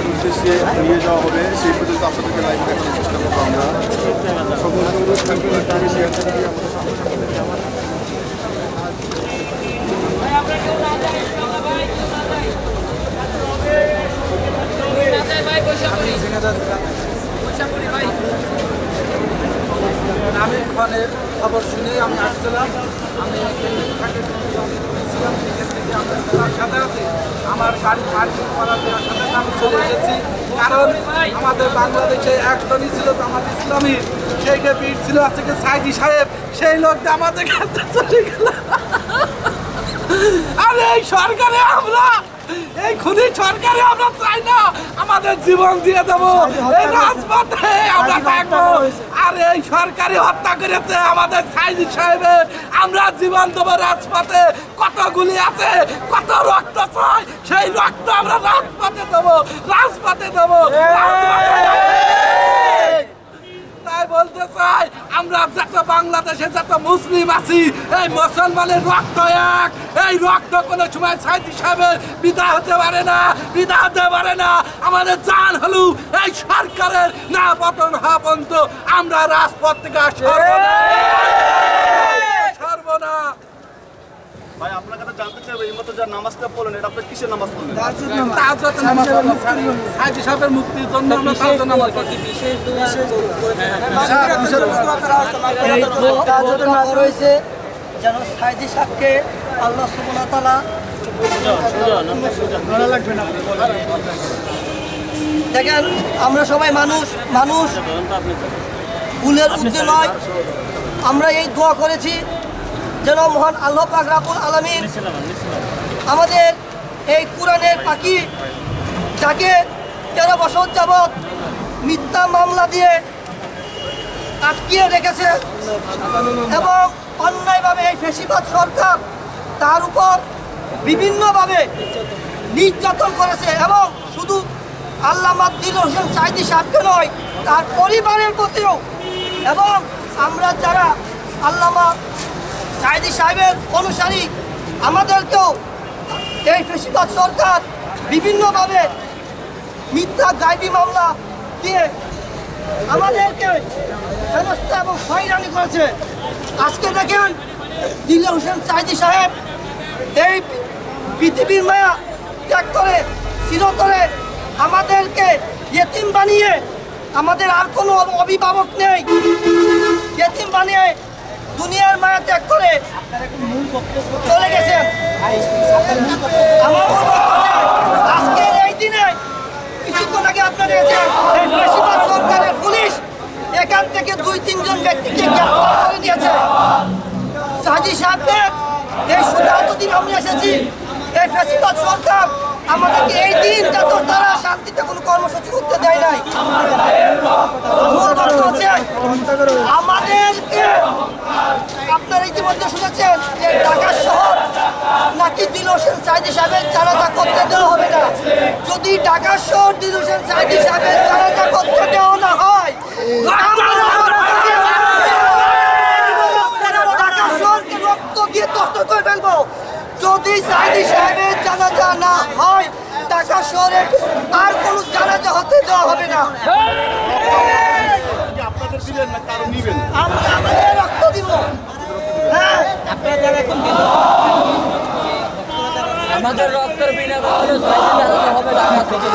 উদ্দেশ্যে নিয়ে যাওয়া হবে সেই পর্যন্ত আপনাদেরকে লাইভ দেখানোর চেষ্টা করবো আমরা। সকল অনুরোধ থাকবে শেয়ার করে দিয়ে আমির খানের খবর শুনে আমি আসছিলাম। আমি সাথে সাথে আমার গাড়ি পার্কিং করা দেওয়ার সাথে আমি চলে এসেছি, কারণ আমাদের বাংলাদেশে একজনই ছিল জামাত ইসলামী, সেইটা বীর ছিল আজকে সাইদি সাহেব, সেই লোকটা আমাদের কাছে চলে গেল। আরে এই সরকারে আমরা, এই খুনি সরকারে আমরা চাই না, আমাদের জীবন দিয়ে দেবো, এই রাজপথে আমরা থাকবো। আর এই সরকারি হত্যা করেছে আমাদের সাইদি সাহেবের, আমরা জীবন দেবো রাজপথে। কত গুলি আছে, কত রক্ত চাই, সেই রক্ত আমরা রাজপথে দেবো, রাজপথে দেবো। তাই বলতে চাই, আমরা যত বাংলাদেশে যত মুসলিম আছি, এই মুসলমানের রক্ত এক, এই রক্ত কোনো সময় সাইদি সাহেবের বিদায় হতে পারে না, বিদায় হতে পারে না। আমাদের জান হলু এই সরকারের না পতন হওয়া পর্যন্ত আমরা রাজপথ থেকে সরব না। ভাই আপনার কাছে জানতে চাইবো, এই মতো যা নামাজটা পড়লেন, এটা আপনি কিসের নামাজ পড়লেন? সাইদি সাহেবের মুক্তির জন্য আমরা তাহাজ্জুদ নামাজ পড়ি। রয়েছে যেন সাইদি সাহেবকে আল্লাহ সুবহানাহু ওয়া তাআলা দেখেন, আমরা সবাই মানুষ, ভুলের ঊর্ধ্বে নয়। আমরা এই দোয়া করেছি যেন মহান আল্লাহ পাক রব্বুল আলামিন আমাদের এই কোরআনের পাখি, যাকে 13 বছর যাবৎ মিথ্যা মামলা দিয়ে আটকিয়ে রেখেছে এবং অন্যায়ভাবে এই ফ্যাসিবাদ সরকার তার উপর বিভিন্নভাবে নির্যাতন করেছে, এবং শুধু আল্লামা দিলওয়ার হোসেন সাঈদী সাহেবকে নয়, তার পরিবারের প্রতিও। এবং আমরা যারা আল্লামা সাঈদী সাহেবের অনুসারী, আমাদেরকেও এই ফ্যাসিবাদ সরকার বিভিন্নভাবে মিথ্যা গায়েবী মামলা দিয়ে আমাদেরকে হেনস্থা এবং হয়রানি করেছে। আজকে দেখেন, দিলওয়ার হোসেন সাঈদী সাহেব এই পৃথিবীর মায়া ত্যাগ করে চিরতরে আমাদেরকে ইয়েতিম বানিয়ে, আমাদের আর কোনো অভিভাবক নেই, ইয়েতিম বানিয়ে দুনিয়ার মায়া ত্যাগ করে চলে গেছেন। আমার আজকের এই দিনে কিছুক্ষণ আগে আপনারা দেখেছেন, এই ফ্যাসিবাদ সরকারের পুলিশ এখান থেকে 2-3 জন ব্যক্তিকে গ্রেফতার করে দিয়েছে। সাঈদী সাহেবকে এই শুধু এতদিন আমরা এসেছি, এই ফ্যাসিবাদ সরকার আমাদেরকে এই দিনটা তো তারা শান্তিতে কোনো কর্মসূচি করতে দেয় নাই। আমাদেরকে আপনারা ইতিমধ্যে শুনেছেন যে ঢাকা শহর নাকি দিলওয়ার হোসেন সাঈদী সাহেবের জানাজা করতে দেওয়া হবে না। যদি ঢাকা শহর দিলওয়ার হোসেন সাঈদী সাহেবের জানাজা করতে দেওয়া না হয়, ঢাকা শহরকে রক্ত দিয়ে তস্ত করে ফেলবো। যদি সাঈদী সাহেবের জানাজা না হয়, ঢাকা শহরে আর কোনো জানাজা হতে দেওয়া হবে না। আপনাদের দিলেন না, কারণ নিবেন, আমরা আমাদের রক্ত দিব। হ্যাঁ, আমাদের রক্তের বিনিময়ে হবে ঢাকা থেকে।